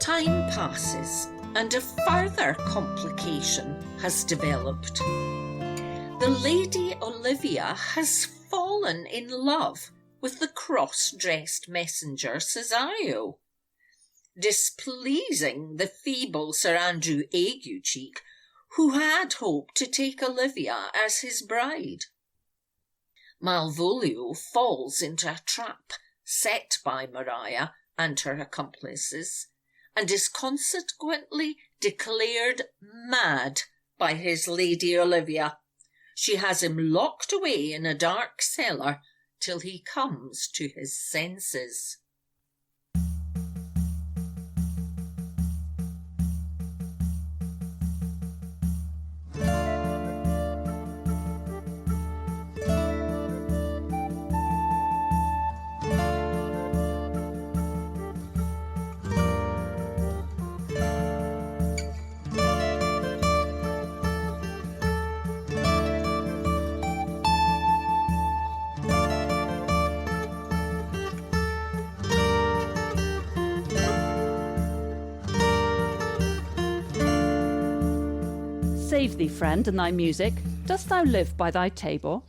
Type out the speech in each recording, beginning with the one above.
Time passes and a further complication has developed. The Lady Olivia has fallen in love with the cross-dressed messenger Cesario. Displeasing the feeble Sir Andrew Aguecheek, who had hoped to take Olivia as his bride. Malvolio falls into a trap set by Maria and her accomplices, and is consequently declared mad by his Lady Olivia. She has him locked away in a dark cellar till he comes to his senses. Save thee, friend, and thy music. Dost thou live by thy tabor?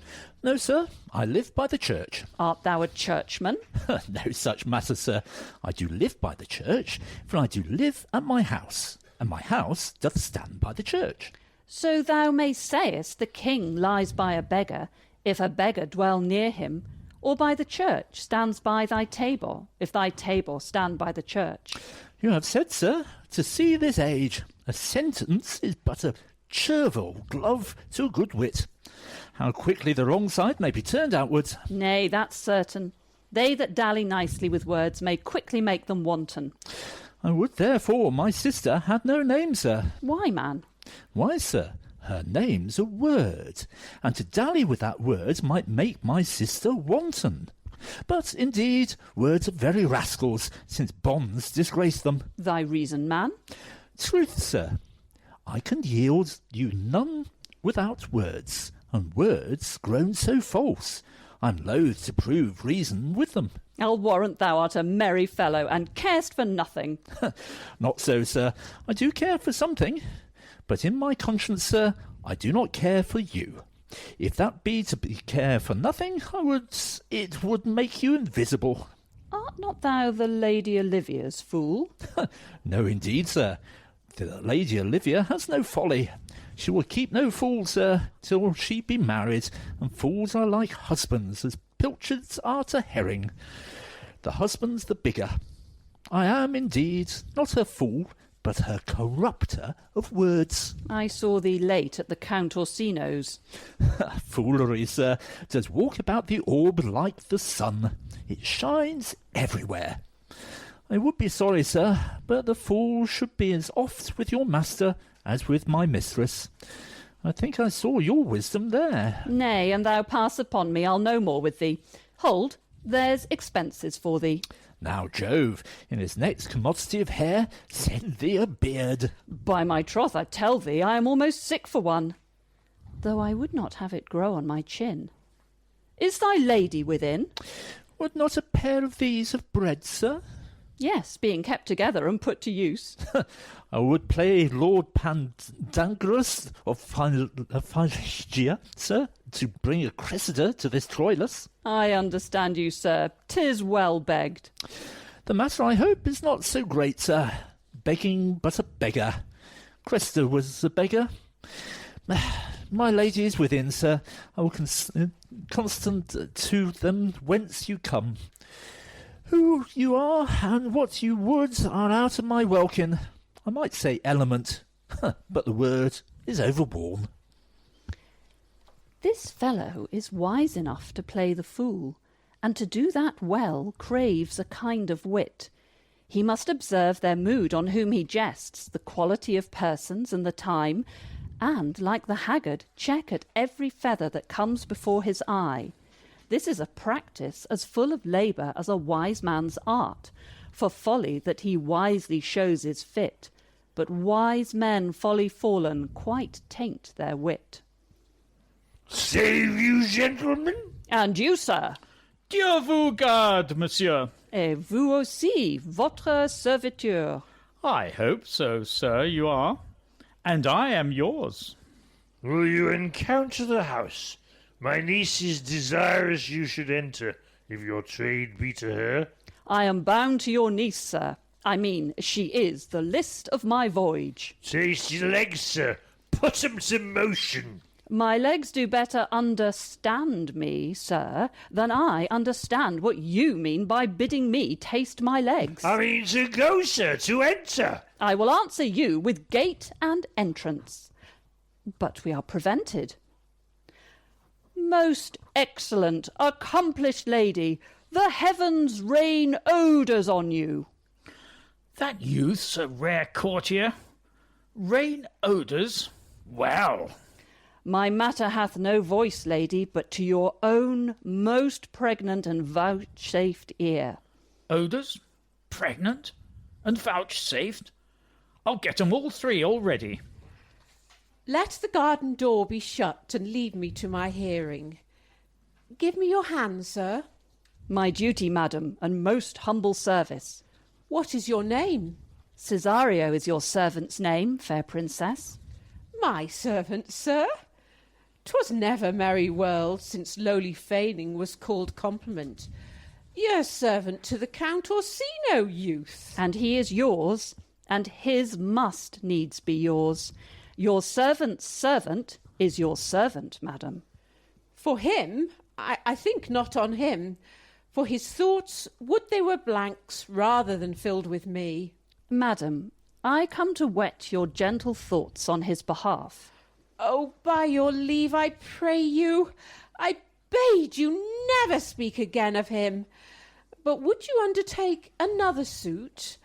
No, sir, I live by the church. Art thou a churchman? No such matter, sir. I do live by the church, for I do live at my house, and my house doth stand by the church. So thou may sayest the king lies by a beggar, if a beggar dwell near him, or by the church stands by thy tabor, if thy tabor stand by the church. You have said, sir, to see this age, a sentence is but a chervil glove to a good wit. How quickly the wrong side may be turned outwards. Nay, that's certain. They that dally nicely with words may quickly make them wanton. I would therefore my sister had no name, sir. Why, man? Why, sir, her name's a word, and to dally with that word might make my sister wanton. But, indeed, words are very rascals, since bonds disgrace them. Thy reason, man? Truth, sir, I can yield you none without words, and words grown so false, I'm loath to prove reason with them. I'll warrant thou art a merry fellow, and carest for nothing. Not so, sir. I do care for something, but in my conscience, sir, I do not care for you. If that be to be care for nothing, it would make you invisible. Art not thou the Lady Olivia's fool? No, indeed, sir. The Lady Olivia has no folly. She will keep no fool, sir, till she be married, and fools are like husbands, as pilchards are to herring. The husband's the bigger. I am, indeed, not her fool, but her corrupter of words. I saw thee late at the Count Orsino's. Foolery, sir, does walk about the orb like the sun. It shines everywhere. I would be sorry, sir, but the fool should be as oft with your master as with my mistress. I think I saw your wisdom there. Nay, and thou pass upon me, I'll no more with thee. Hold, there's expenses for thee. Now, Jove, in his next commodity of hair, send thee a beard. By my troth, I tell thee, I am almost sick for one, though I would not have it grow on my chin. Is thy lady within? Would not a pair of these have bred, sir? Yes, being kept together and put to use. I would play Lord Pandangerous of Phrygia, sir, to bring a Cressida to this Troilus. I understand you, sir. 'Tis well begged. The matter, I hope, is not so great, sir. Begging but a beggar. Cressida was a beggar. My lady is within, sir. I will constant to them whence you come. Who you are and what you would are out of my welkin. I might say element, but the word is overworn. This fellow is wise enough to play the fool, and to do that well craves a kind of wit. He must observe their mood on whom he jests, the quality of persons and the time, and, like the haggard, check at every feather that comes before his eye. This is a practice as full of labour as a wise man's art, for folly that he wisely shows is fit, but wise men folly fallen quite taint their wit. Save you, gentlemen! And you, sir! Dieu vous garde, monsieur! Et vous aussi, votre serviteur! I hope so, sir, you are. And I am yours. Will you encounter the house? My niece is desirous you should enter, if your trade be to her. I am bound to your niece, sir. I mean, she is the list of my voyage. Taste your legs, sir. Put 'em to motion. My legs do better understand me, sir, than I understand what you mean by bidding me taste my legs. I mean to go, sir, to enter. I will answer you with gate and entrance. But we are prevented. Most excellent, accomplished lady, the heavens rain odours on you. That youth's a rare courtier. Rain odours? Well... My matter hath no voice, lady, but to your own most pregnant and vouchsafed ear. Odours? Pregnant? And vouchsafed? I'll get 'em all three already. Let the garden door be shut and leave me to my hearing. Give me your hand, sir. My duty, madam, and most humble service. What is your name? Cesario is your servant's name, fair princess. My servant, sir? 'Twas never merry world since lowly feigning was called compliment. Your servant to the Count Orsino, youth. And he is yours, and his must needs be yours. Your servant's servant is your servant, madam. For him, I think not on him, for his thoughts would they were blanks rather than filled with me. Madam, I come to wet your gentle thoughts on his behalf. Oh, by your leave, I pray you, I bade you never speak again of him. But would you undertake another suit?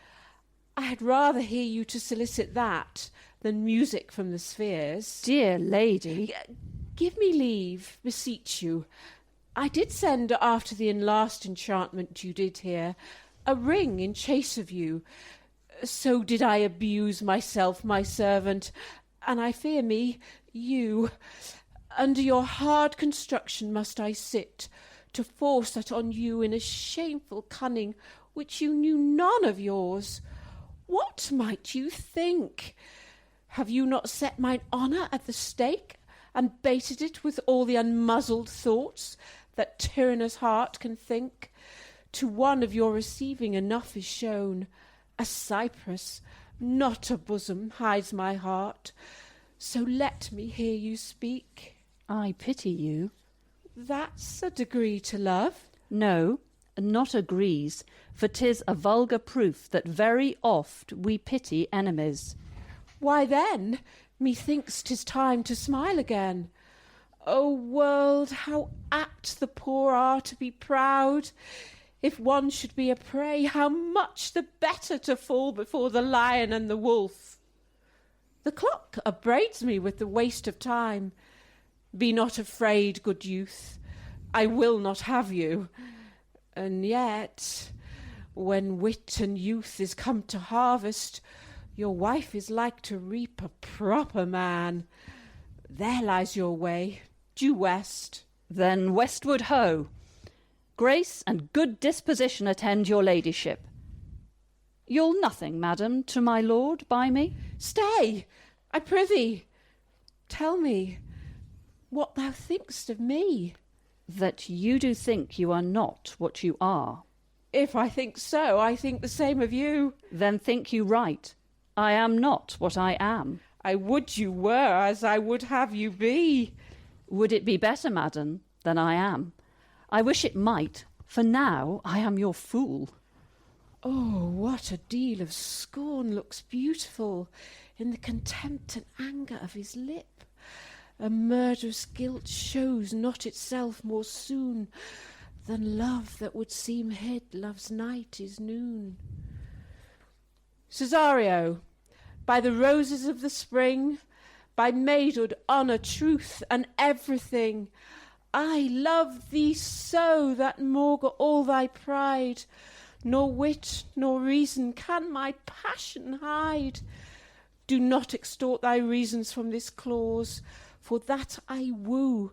I had rather hear you to solicit that than music from the spheres. Dear lady... Give me leave, beseech you. I did send after the last enchantment you did here a ring in chase of you. So did I abuse myself, my servant, and I fear me, you. Under your hard construction must I sit, to force that on you in a shameful cunning which you knew none of yours. What might you think? Have you not set mine honour at the stake, and baited it with all the unmuzzled thoughts that tyrannous heart can think? To one of your receiving enough is shown. A cypress, not a bosom, hides my heart. So let me hear you speak. I pity you. That's a degree to love. No, not agrees, for 'tis a vulgar proof that very oft we pity enemies. Why then, methinks 'tis time to smile again. O world, how apt the poor are to be proud! If one should be a prey, how much the better to fall before the lion and the wolf. The clock upbraids me with the waste of time. Be not afraid, good youth, I will not have you. And yet, when wit and youth is come to harvest, your wife is like to reap a proper man. There lies your way, due west. Then westward ho! Grace and good disposition attend your ladyship. You'll nothing, madam, to my lord by me? Stay, I prithee. Tell me what thou think'st of me. That you do think you are not what you are. If I think so, I think the same of you. Then think you right. I am not what I am. I would you were as I would have you be. Would it be better, madam, than I am? I wish it might, for now I am your fool. Oh, what a deal of scorn looks beautiful in the contempt and anger of his lip. A murderous guilt shows not itself more soon than love that would seem hid love's night is noon. Cesario, by the roses of the spring, by maidhood, honour, truth, and everything, I love thee so that maugre all thy pride, nor wit nor reason can my passion hide. Do not extort thy reasons from this clause, for that I woo,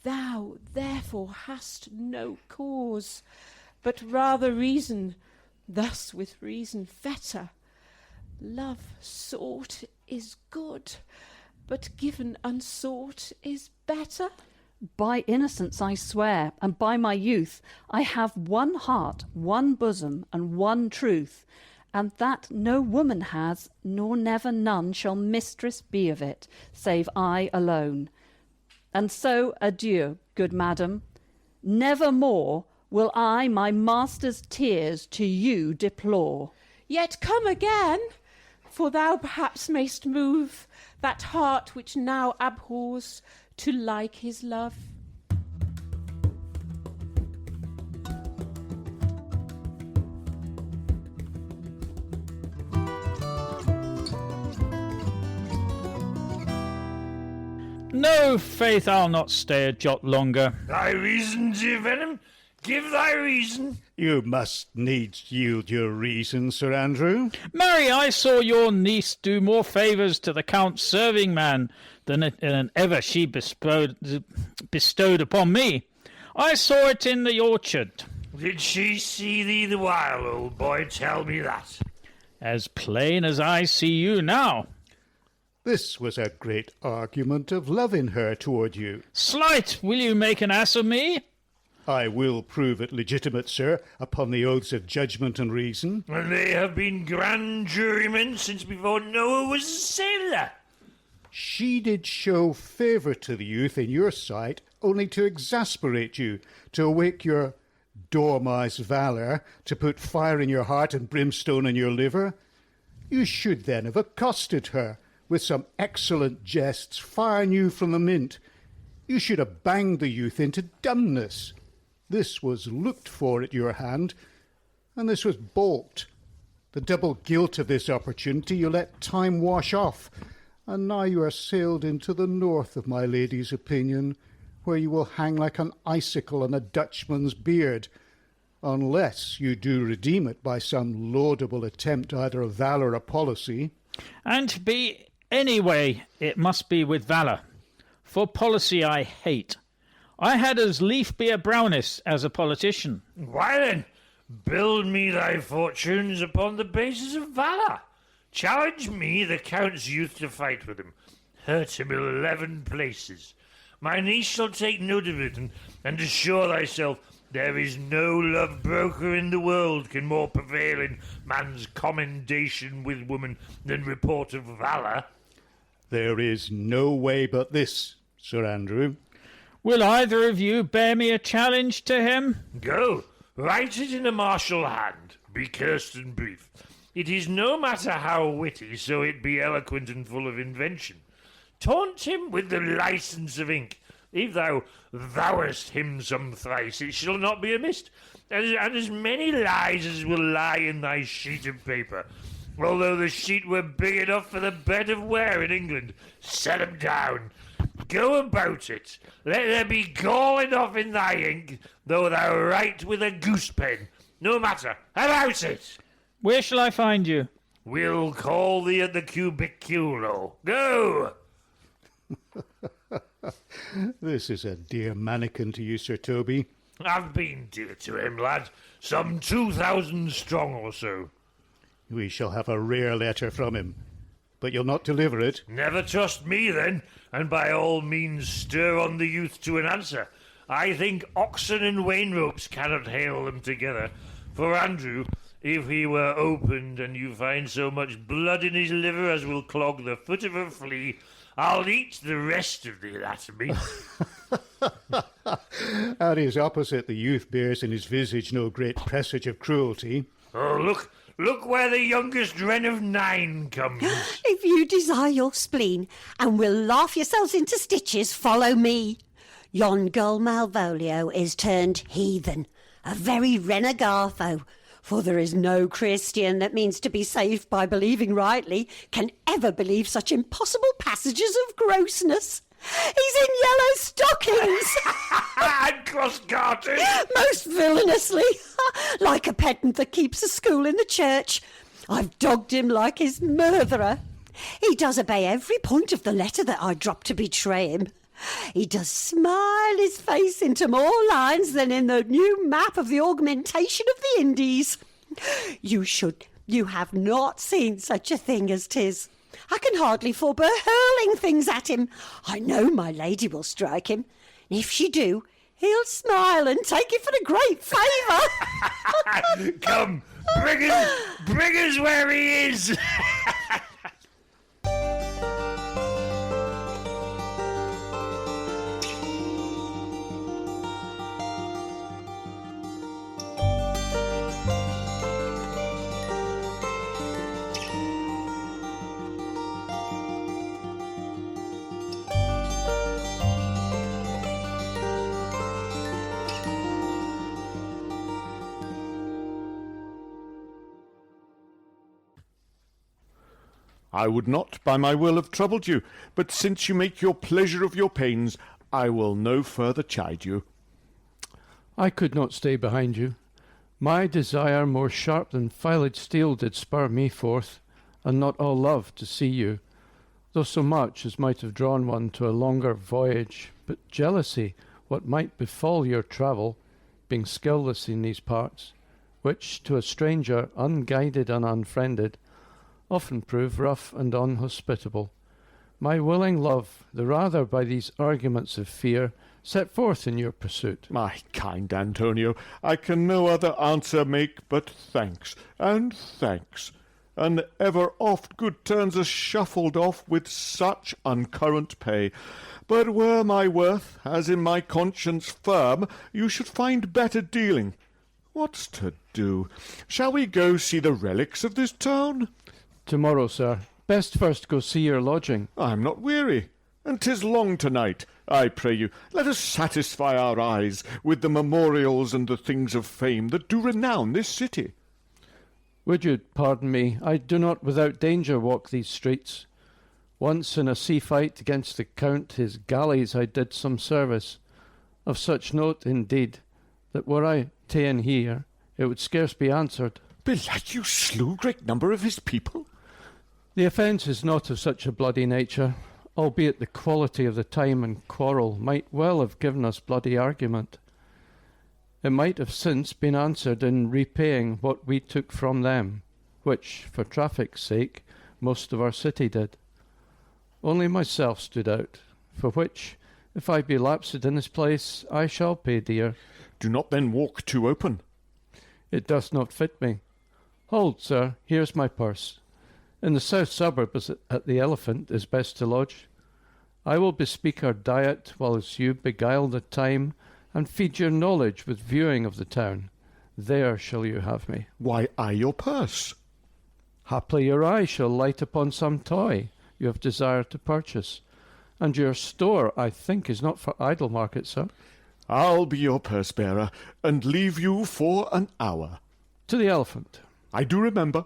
thou therefore hast no cause, but rather reason, thus with reason fetter. Love sought is good, but given unsought is better. By innocence I swear, and by my youth, I have one heart, one bosom, and one truth, and that no woman has, nor never none shall mistress be of it, save I alone. And so adieu, good madam. Never more will I my master's tears to you deplore. Yet come again, for thou perhaps mayst move that heart which now abhors to like his love. No, faith, I'll not stay a jot longer. Thy reason, dear Venom? Give thy reason. You must needs yield your reason, Sir Andrew. Marry, I saw your niece do more favours to the Count's serving man than ever she bestowed upon me. I saw it in the orchard. Did she see thee the while, old boy? Tell me that. As plain as I see you now. This was a great argument of love in her toward you. Slight, will you make an ass of me? I will prove it legitimate, sir, upon the oaths of judgment and reason. And they have been grand jurymen since before Noah was a sailor. She did show favour to the youth in your sight, only to exasperate you, to awake your dormice valour, to put fire in your heart and brimstone in your liver. You should then have accosted her with some excellent jests, fire new from the mint. You should have banged the youth into dumbness. This was looked for at your hand, and this was balked. The double guilt of this opportunity you let time wash off, and now you are sailed into the north of my lady's opinion, where you will hang like an icicle on a Dutchman's beard, unless you do redeem it by some laudable attempt either of valour or policy. And to be anyway, it must be with valour, for policy I hate. I had as lief be a Brownist as a politician. Why then, build me thy fortunes upon the basis of valour. Challenge me, the Count's youth, to fight with him. Hurt him 11 places. My niece shall take note of it, and assure thyself there is no love broker in the world can more prevail in man's commendation with woman than report of valour. There is no way but this, Sir Andrew. Will either of you bear me a challenge to him? Go, write it in a martial hand, be cursed and brief. It is no matter how witty, so it be eloquent and full of invention. Taunt him with the licence of ink. If thou vowest him some thrice, it shall not be amiss, and as many lies as will lie in thy sheet of paper. Although the sheet were big enough for the bed of ware in England, set 'em down. Go about it. Let there be gall enough in thy ink, though thou write with a goose pen. No matter. About it. Where shall I find you? We'll call thee at the cubiculo. Go! This is a dear mannikin to you, Sir Toby. I've been dear to him, lad. Some 2,000 strong or so. We shall have a rare letter from him. But you'll not deliver it? Never trust me, then, and by all means stir on the youth to an answer. I think oxen and wain ropes cannot hail them together. For Andrew, if he were opened and you find so much blood in his liver as will clog the foot of a flea, I'll eat the rest of the anatomy. At his opposite, the youth bears in his visage no great presage of cruelty. Oh, look where the youngest wren of 9 comes. If you desire your spleen, and will laugh yourselves into stitches, follow me. Yon girl Malvolio is turned heathen, a very renegatho, for there is no Christian that means to be saved by believing rightly can ever believe such impossible passages of grossness. He's in yellow stockings. And cross-gartered. Most villainously, like a pedant that keeps a school in the church. I've dogged him like his murderer. He does obey every point of the letter that I dropped to betray him. He does smile his face into more lines than in the new map of the augmentation of the Indies. You should You have not seen such a thing as 'tis. I can hardly forbear hurling things at him. I know my lady will strike him. And if she do, he'll smile and take it for a great favour. Come, bring us where he is. I would not by my will have troubled you, but since you make your pleasure of your pains, I will no further chide you. I could not stay behind you. My desire more sharp than filed steel did spur me forth, and not all love to see you, though so much as might have drawn one to a longer voyage, but jealousy what might befall your travel, being skilless in these parts, which to a stranger unguided and unfriended often prove rough and unhospitable. My willing love, the rather by these arguments of fear, set forth in your pursuit. My kind Antonio, I can no other answer make but thanks, and thanks. And ever oft good turns are shuffled off with such uncurrent pay. But were my worth, as in my conscience firm, you should find better dealing. What's to do? Shall we go see the relics of this town? Tomorrow, sir. Best first go see your lodging. I'm not weary, and 'tis long tonight. I pray you, let us satisfy our eyes with the memorials and the things of fame that do renown this city. Would you pardon me? I do not without danger walk these streets. Once in a sea fight against the Count his galleys I did some service, of such note indeed, that were I ta'en here, it would scarce be answered. Belike you slew great number of his people? The offence is not of such a bloody nature, albeit the quality of the time and quarrel might well have given us bloody argument. It might have since been answered in repaying what we took from them, which, for traffic's sake, most of our city did. Only myself stood out, for which, if I be lapsed in this place, I shall pay dear. Do not then walk too open. It does not fit me. Hold, sir, here's my purse. In the south suburb at the Elephant is best to lodge. I will bespeak our diet whilst you beguile the time and feed your knowledge with viewing of the town. There shall you have me. Why, I your purse? Haply your eye shall light upon some toy you have desired to purchase, and your store, I think, is not for idle market, sir. I'll be your purse-bearer, and leave you for an hour. To the Elephant. I do remember.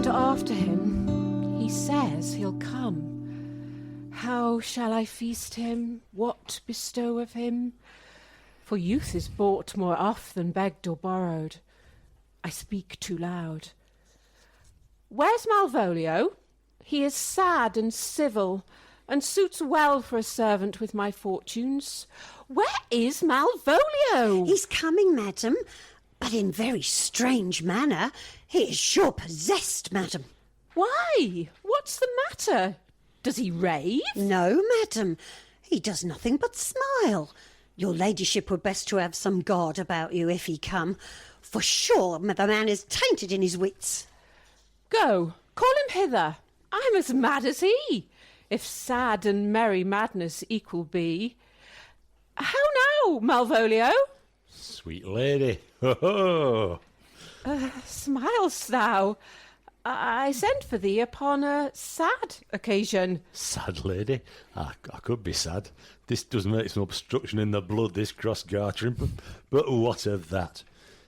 After him, he says he'll come. How shall I feast him? What bestow of him? For youth is bought more oft than begged or borrowed. I speak too loud. Where's Malvolio? He is sad and civil, and suits well for a servant with my fortunes. Where is Malvolio? He's coming, madam, but in very strange manner. He is sure possessed, madam. Why? What's the matter? Does he rave? No, madam. He does nothing but smile. Your ladyship were best to have some guard about you if he come. For sure the man is tainted in his wits. Go, call him hither. I'm as mad as he, if sad and merry madness equal be. How now, Malvolio? Sweet lady, ho ho! Smilest thou? I sent for thee upon a sad occasion. Sad lady? I could be sad. This does make some obstruction in the blood, this cross-gartering, but what of that?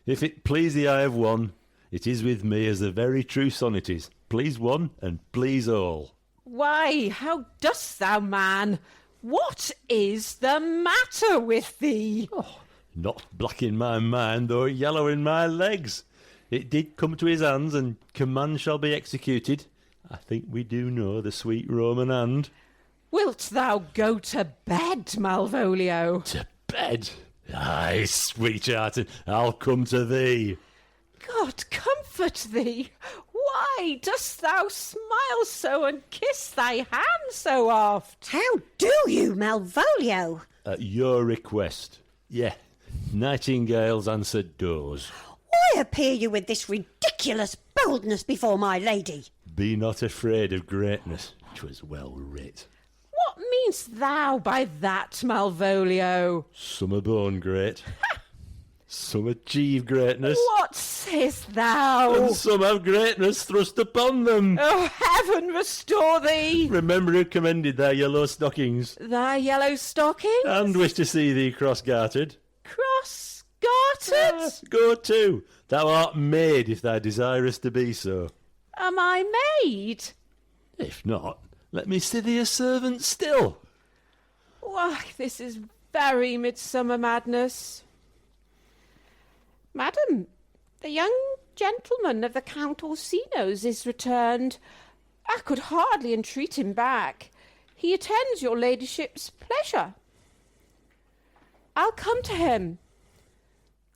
If it please the eye of one, it is with me as the very true sonnet is. Please one and please all. Why, how dost thou, man? What is the matter with thee? Not black in my mind, or yellow in my legs. It did come to his hands, and command shall be executed. I think we do know the sweet Roman hand. Wilt thou go to bed, Malvolio? To bed? Aye, sweetheart, I'll come to thee. God comfort thee. Why dost thou smile so and kiss thy hand so oft? How do you, Malvolio? At your request. Yeah, nightingales answered doors. Why appear you with this ridiculous boldness before my lady? Be not afraid of greatness. 'Twas well writ. What mean'st thou by that, Malvolio? Some are born great. Some achieve greatness. What sayest thou? And some have greatness thrust upon them. Oh, heaven restore thee! Remember who commended thy yellow stockings, Thy yellow stockings? and wish to see thee cross-gartered. Cross-gartered? Go to. Thou art made if thou desirest to be so. Am I maid? If not, let me see thee a servant still. Why, this is very midsummer madness. Madam, the young gentleman of the Count Orsino's is returned. I could hardly entreat him back. He attends your ladyship's pleasure. I'll come to him.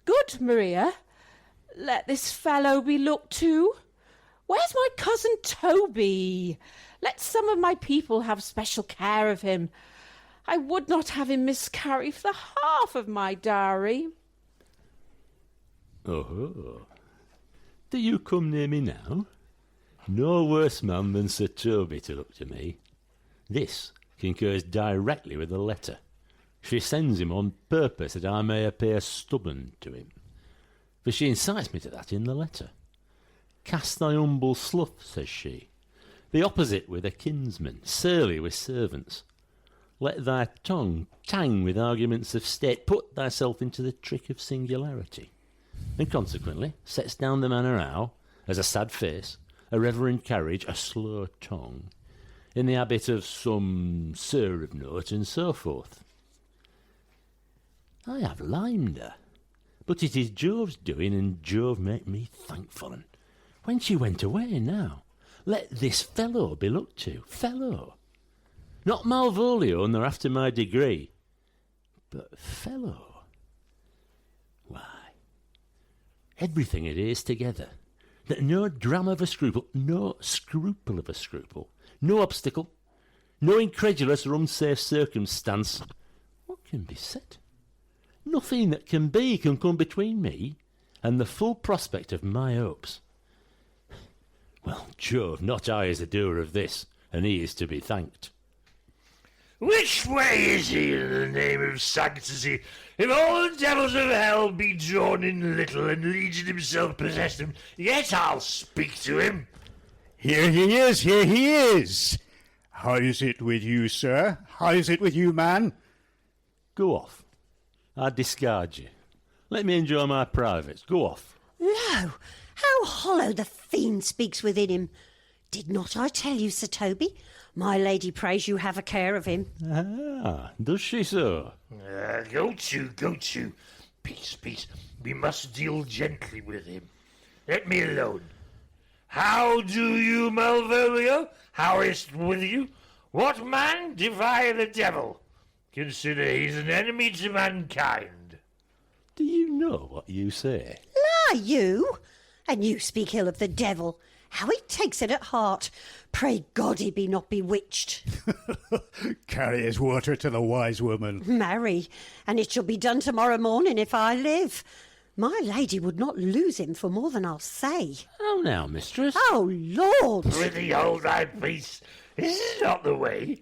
Good, Maria. Let this fellow be looked to. Where's my cousin Toby? Let some of my people have special care of him. I would not have him miscarry for the half of my dowry. Oh, do you come near me now? No worse man than Sir Toby to look to me. This concurs directly with the letter. She sends him on purpose that I may appear stubborn to him. For she incites me to that in the letter. Cast thy humble slough, says she. Be opposite with a kinsman, surly with servants. Let thy tongue tang with arguments of state. Put thyself into the trick of singularity. And consequently sets down the manner how, as a sad face, a reverend carriage, a slow tongue, in the habit of some sir of note, and so forth. I have limed her, but it is Jove's doing, and Jove make me thankful. And when she went away now, let this fellow be looked to, fellow. Not Malvolio, nor after my degree, but fellow. Why, everything it is together, that no dram of a scruple, no scruple of a scruple, no obstacle, no incredulous or unsafe circumstance, what can be said? Nothing that can be can come between me and the full prospect of my hopes. Well, Jove, not I is the doer of this, and he is to be thanked. Which way is he, in the name of sanctity? If all the devils of hell be drawn in little, and Legion himself possess him, yet I'll speak to him. Here he is, here he is. How is it with you, sir? How is it with you, man? Go off. I discard you. Let me enjoy my privates. Go off. Lo, how hollow the fiend speaks within him. Did not I tell you, Sir Toby? My lady prays you have a care of him. Ah, does she so? Go to. Peace, peace. We must deal gently with him. Let me alone. How do you, Malvolio? How is't with you? What man defy the devil? Consider he's an enemy to mankind. Do you know what you say? Lie, you? And you speak ill of the devil. How he takes it at heart. Pray God he be not bewitched. Carry his water to the wise woman. Marry, and it shall be done tomorrow morning if I live. My lady would not lose him for more than I'll say. How now, mistress? Oh, Lord! Prithee, hold thy peace. This is not the way.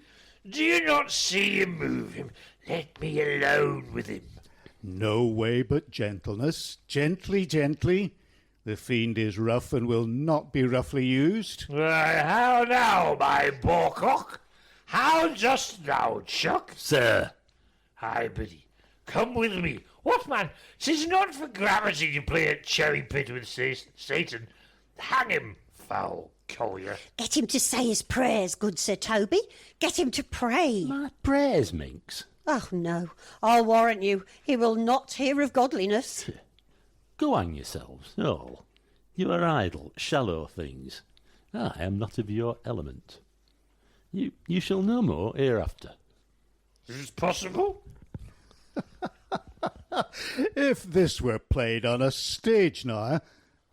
Do you not see him move him? Let me alone with him. No way but gentleness. Gently, gently. The fiend is rough and will not be roughly used. How now, my boarcock? How dost thou, Chuck? Sir. Hi, Biddy. Come with me. What, man? 'Tis not for gravity to play at cherry pit with Satan. Hang him, foul. collier. Get him to say his prayers, good Sir Toby. Get him to pray. My prayers, Minx. Oh, no, I'll warrant you, he will not hear of godliness. Go hang yourselves, all. You are idle, shallow things. I am not of your element. You shall know more hereafter. Is it possible? If this were played on a stage now,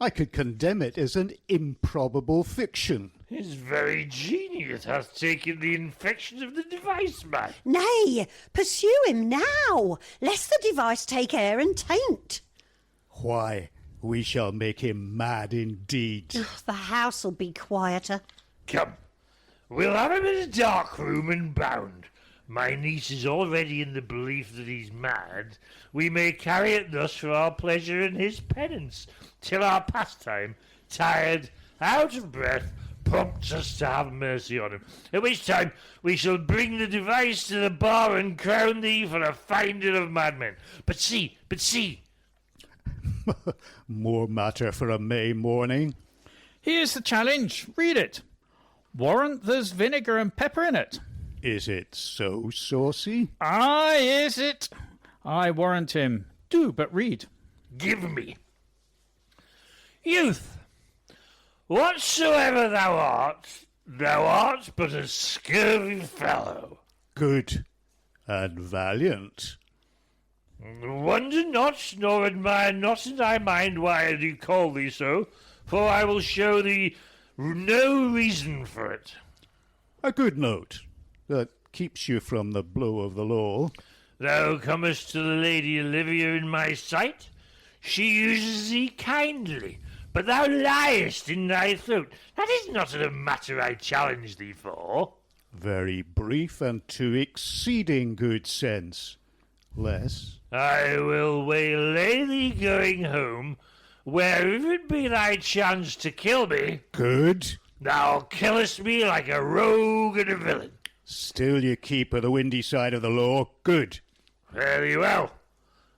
I could condemn it as an improbable fiction. His very genius hath taken the infection of the device, man. Nay, pursue him now, lest the device take air and taint. Why, we shall make him mad indeed. The house'll be quieter. Come, we'll have him in a dark room and bound. My niece is already in the belief that he's mad. We may carry it thus for our pleasure and his penance, till our pastime, tired, out of breath, prompts us to have mercy on him, at which time we shall bring the device to the bar and crown thee for a finder of madmen. But see! More matter for a May morning. Here's the challenge. Read it. Warrant there's vinegar and pepper in it. Is it so saucy? Aye, is it? I warrant him. Do but read. Give me. Youth, whatsoever thou art but a scurvy fellow. Good and valiant. Wonder not, nor admire not in thy mind why I do call thee so, for I will show thee no reason for it. A good note that keeps you from the blow of the law. Thou comest to the Lady Olivia in my sight. She uses thee kindly, but thou liest in thy throat. That is not a matter I challenge thee for. Very brief and to exceeding good sense. Less. I will waylay thee going home, where if it be thy chance to kill me, Good. thou killest me like a rogue and a villain. Still you keep of the windy side of the law. Good. Very well.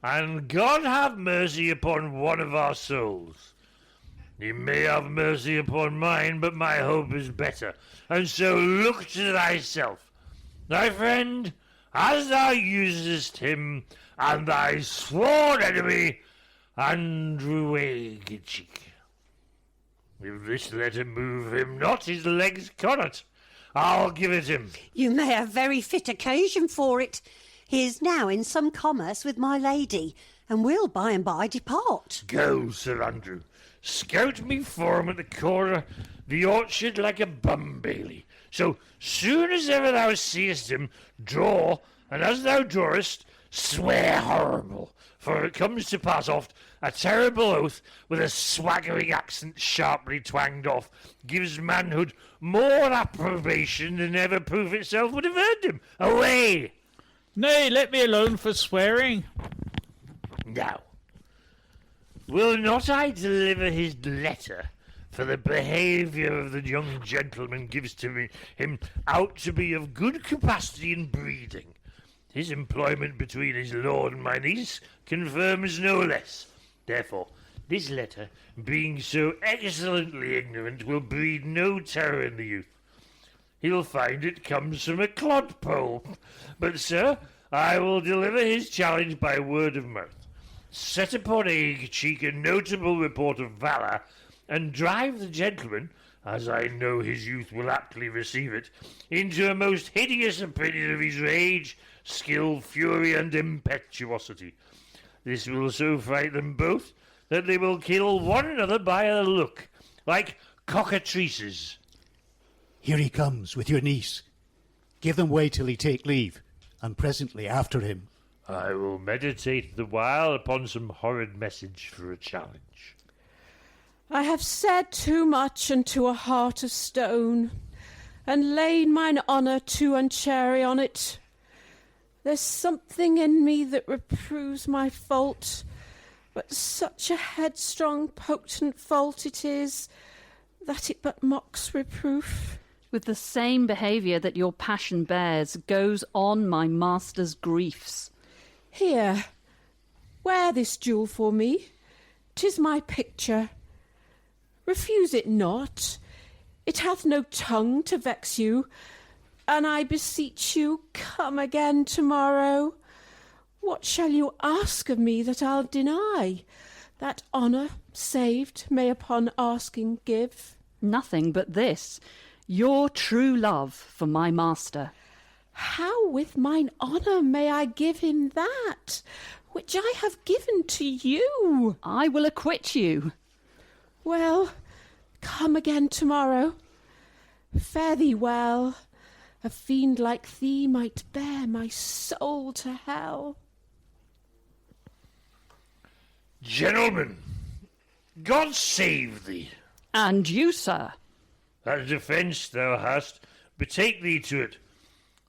And God have mercy upon one of our souls. He may have mercy upon mine, but my hope is better. And so look to thyself. Thy friend, as thou usest him, and thy sworn enemy, Andrew Wagecheek. If this letter move him not, his legs cannot. I'll give it him. You may have very fit occasion for it. He is now in some commerce with my lady, and will by and by depart. Go, Sir Andrew. Scout me for him at the corner, the orchard like a bum bailey. So soon as ever thou seest him, draw, and as thou drawest, swear horrible, for it comes to pass oft, a terrible oath with a swaggering accent sharply twanged off gives manhood more approbation than ever proof itself would have earned him. Away! Nay, let me alone for swearing. Now, will not I deliver his letter? For the behaviour of the young gentleman gives to me him out to be of good capacity and breeding. His employment between his lord and my niece confirms no less. Therefore, this letter, being so excellently ignorant, will breed no terror in the youth. He'll find it comes from a clodpole. But, sir, I will deliver his challenge by word of mouth. Set upon Wagecheek a notable report of valour, and drive the gentleman, as I know his youth will aptly receive it, into a most hideous opinion of his rage, skill, fury, and impetuosity. This will so fright them both that they will kill one another by a look, like cockatrices. Here he comes with your niece. Give them way till he take leave, and presently after him. I will meditate the while upon some horrid message for a challenge. I have said too much unto a heart of stone, and laid mine honour too unchary on it. There's something in me that reproves my fault, but such a headstrong, potent fault it is, that it but mocks reproof. With the same behaviour that your passion bears goes on my master's griefs. Here, wear this jewel for me. 'Tis my picture. Refuse it not. It hath no tongue to vex you, and I beseech you, come again tomorrow. What shall you ask of me that I'll deny? That honour, saved, may upon asking give. Nothing but this, your true love for my master. How with mine honour may I give him that, which I have given to you? I will acquit you. Well, come again tomorrow. Fare thee well. A fiend like thee might bear my soul to hell. Gentlemen, God save thee. And you, sir. That defence thou hast, betake thee to it.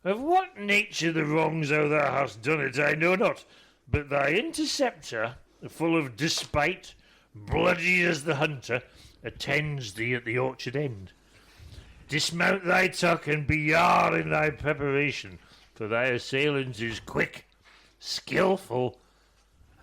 Of what nature the wrongs how thou hast done it, I know not, but thy interceptor, full of despite, bloody as the hunter, attends thee at the orchard end. Dismount thy tuck and be yard in thy preparation, for thy assailant is quick, skilful,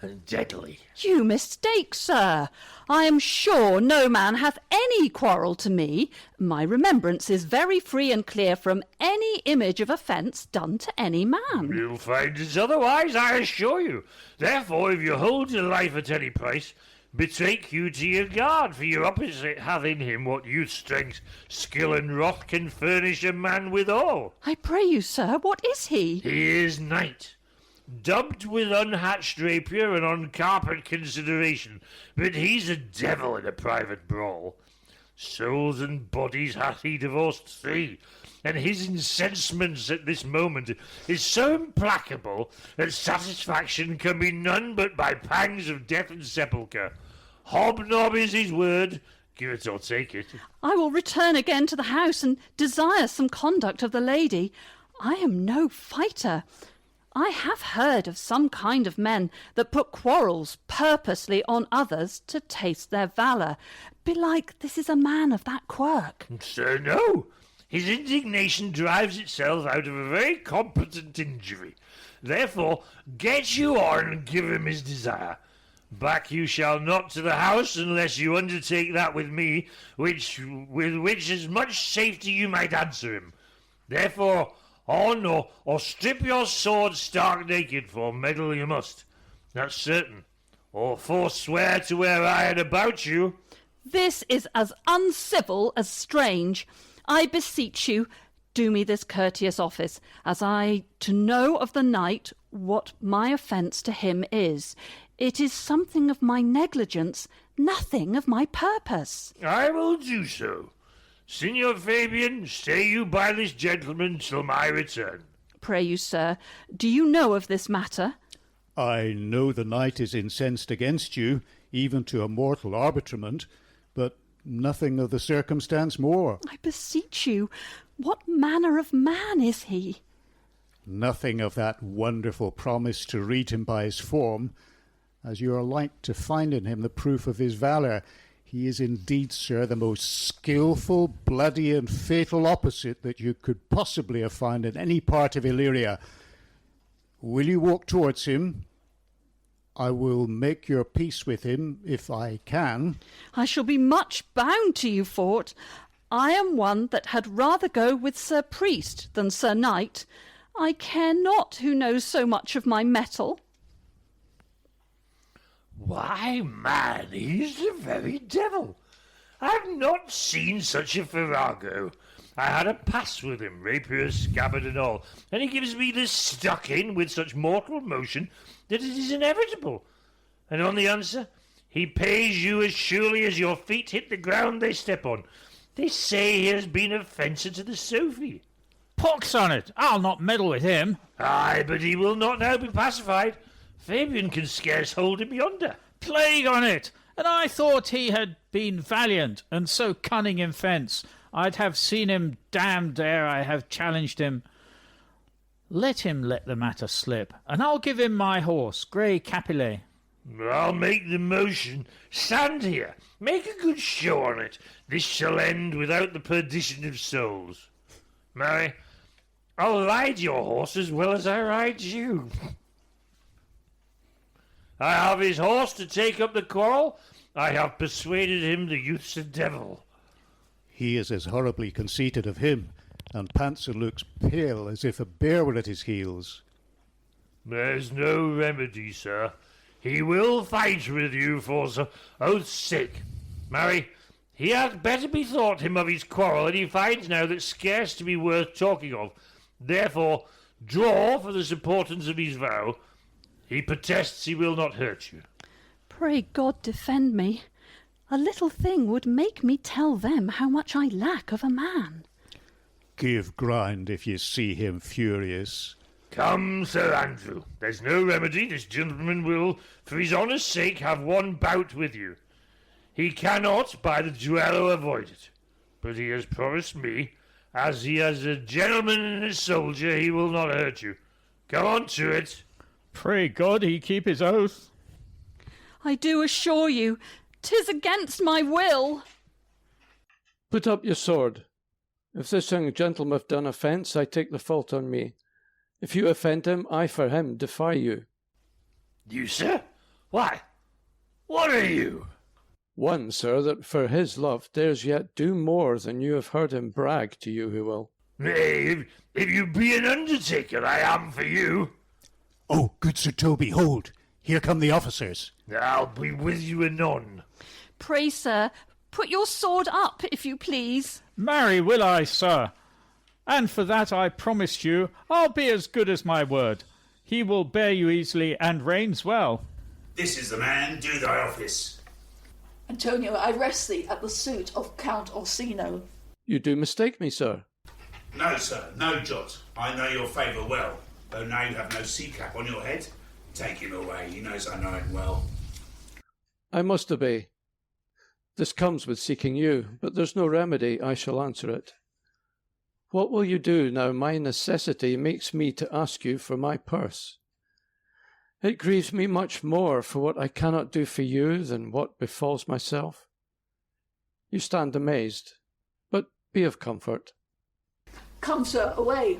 and deadly. You mistake, sir. I am sure no man hath any quarrel to me. My remembrance is very free and clear from any image of offence done to any man. You'll find it otherwise, I assure you. Therefore, if you hold your life at any price, betake you to your guard, for your opposite hath in him what youth, strength, skill, and wrath can furnish a man withal. I pray you, sir, what is he? He is knight, dubbed with unhatched rapier and on carpet consideration, but he's a devil in a private brawl. Souls and bodies hath he divorced 3, and his incensement at this moment is so implacable that satisfaction can be none but by pangs of death and sepulchre. Hobnob is his word, give it or take it. I will return again to the house and desire some conduct of the lady. I am no fighter. I have heard of some kind of men that put quarrels purposely on others to taste their valour. Belike this is a man of that quirk. Sir, no. His indignation drives itself out of a very competent injury. Therefore, get you on and give him his desire. Back you shall not to the house unless you undertake that with me, with which as much safety you might answer him. Therefore, on or strip your sword stark naked, for meddle you must. That's certain. Or forswear to wear iron about you. This is as uncivil as strange. I beseech you, do me this courteous office, as I to know of the knight what my offence to him is. It is something of my negligence, nothing of my purpose. I will do so. Signor Fabian, stay you by this gentleman till my return. Pray you, sir, do you know of this matter? I know the knight is incensed against you, even to a mortal arbitrament, but nothing of the circumstance more. I beseech you, what manner of man is he? Nothing of that wonderful promise to read him by his form, as you are like to find in him the proof of his valour. He is indeed, sir, the most skilful, bloody, and fatal opposite that you could possibly have found in any part of Illyria. Will you walk towards him? I will make your peace with him, if I can. I shall be much bound to you for't. I am one that had rather go with Sir Priest than Sir Knight. I care not who knows so much of my mettle. Why, man, he's the very devil. I've not seen such a farrago. I had a pass with him, rapier, scabbard and all, and he gives me this stuck in with such mortal motion that it is inevitable. And on the answer, he pays you as surely as your feet hit the ground they step on. They say he has been a fencer to the Sophie. Pox on it, I'll not meddle with him. Aye, but he will not now be pacified. Fabian can scarce hold him yonder. Plague on it! And I thought he had been valiant and so cunning in fence. I'd have seen him damned ere I have challenged him. Let him let the matter slip, and I'll give him my horse, Grey Capilet. I'll make the motion. Stand here. Make a good show on it. This shall end without the perdition of souls. Marry, I'll ride your horse as well as I ride you. I have his horse to take up the quarrel. I have persuaded him the youth's a devil. He is as horribly conceited of him, and Panzer looks pale as if a bear were at his heels. There's no remedy, sir. He will fight with you for oath's sake. Marry, he had better bethought him of his quarrel, and he finds now that scarce to be worth talking of. Therefore, draw for the supportance of his vow. He protests he will not hurt you. Pray God defend me. A little thing would make me tell them how much I lack of a man. Give ground if you see him furious. Come, Sir Andrew, there's no remedy. This gentleman will, for his honour's sake, have one bout with you. He cannot, by the duello, avoid it. But he has promised me, as he is a gentleman and a soldier, he will not hurt you. Come on to it. Pray God he keep his oath. I do assure you, 'tis against my will. Put up your sword. If this young gentleman have done offence, I take the fault on me. If you offend him, I for him defy you. You, sir? Why? What are you? One, sir, that for his love dares yet do more than you have heard him brag to you who will. Nay, if you be an undertaker, I am for you. Oh, good Sir Toby, hold! Here come the officers. I'll be with you anon. Pray, sir, put your sword up, if you please. Marry will I, sir. And for that I promise you, I'll be as good as my word. He will bear you easily and reigns well. This is the man, do thy office. Antonio, I rest thee at the suit of Count Orsino. You do mistake me, sir. No, sir, no jot. I know your favour well, though now you have no sea cap on your head. Take him away, he knows I know him well. I must obey. This comes with seeking you, but there's no remedy. I shall answer it. What will you do now my necessity makes me to ask you for my purse? It grieves me much more for what I cannot do for you than what befalls myself. You stand amazed, but be of comfort. Come, sir, away.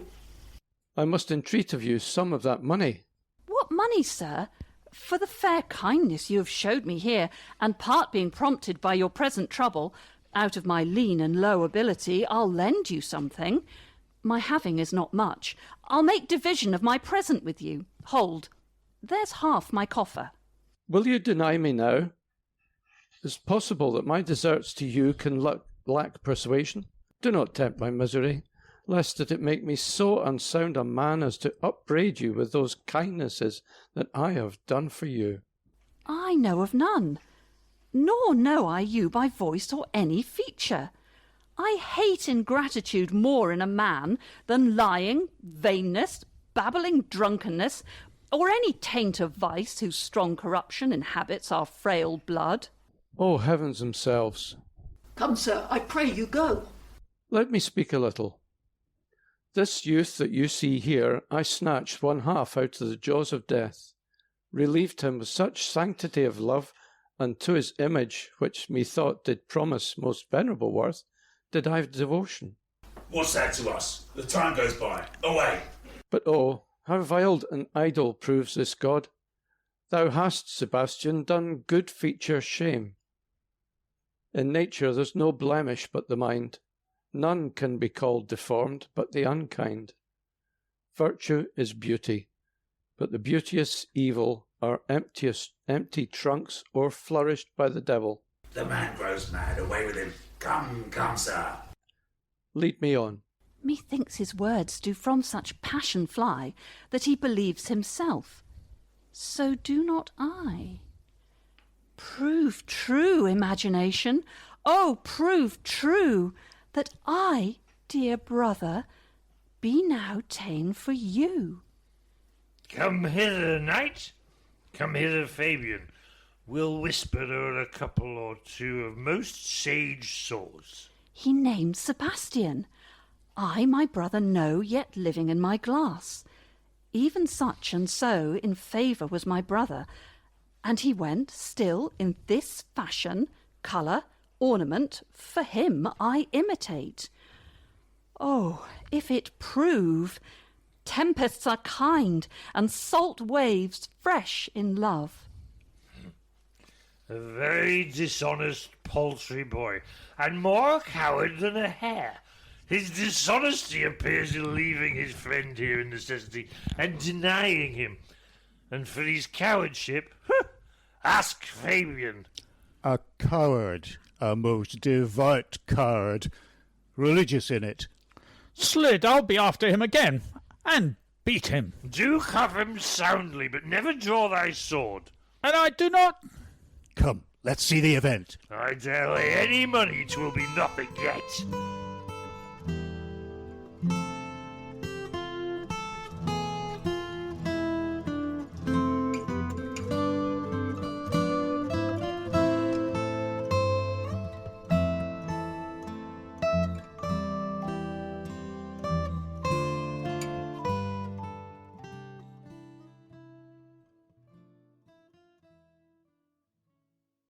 I must entreat of you some of that money. What money, sir? For the fair kindness you have showed me here, and part being prompted by your present trouble, out of my lean and low ability, I'll lend you something. My having is not much. I'll make division of my present with you. Hold, there's half my coffer. Will you deny me now? It's possible that my deserts to you can lack persuasion. Do not tempt my misery, lest that it make me so unsound a man as to upbraid you with those kindnesses that I have done for you. I know of none, nor know I you by voice or any feature. I hate ingratitude more in a man than lying, vainness, babbling drunkenness, or any taint of vice whose strong corruption inhabits our frail blood. O heavens themselves! Come, sir, I pray you go. Let me speak a little. This youth that you see here, I snatched one half out of the jaws of death, relieved him with such sanctity of love, and to his image, which methought did promise most venerable worth, did I have devotion. What's that to us? The time goes by. Away! But oh, how veiled and idle proves this God! Thou hast, Sebastian, done good feature shame. In nature there's no blemish but the mind. None can be called deformed but the unkind. Virtue is beauty, but the beauteous evil are empty trunks o'erflourished by the devil. The man grows mad. Away with him. Come, come, sir. Lead me on. Methinks his words do from such passion fly that he believes himself. So do not I. Prove true, imagination, oh, prove true, that I, dear brother, be now ta'en for you. Come hither, knight. Come hither, Fabian. We'll whisper o'er a couple or two of most sage saws. He named Sebastian. I my brother know, yet living in my glass. Even such and so in favour was my brother, and he went still in this fashion, colour, ornament, for him I imitate. Oh, if it prove, tempests are kind, and salt waves fresh in love. A very dishonest paltry boy, and more a coward than a hare. His dishonesty appears in leaving his friend here in necessity and denying him. And for his cowardship, ask Fabian. A coward, a most devout coward, religious in it. Slid, I'll be after him again, and beat him. Do cuff him soundly, but never draw thy sword. And I do not... Come, let's see the event. I dare lay any money 'twill be nothing yet.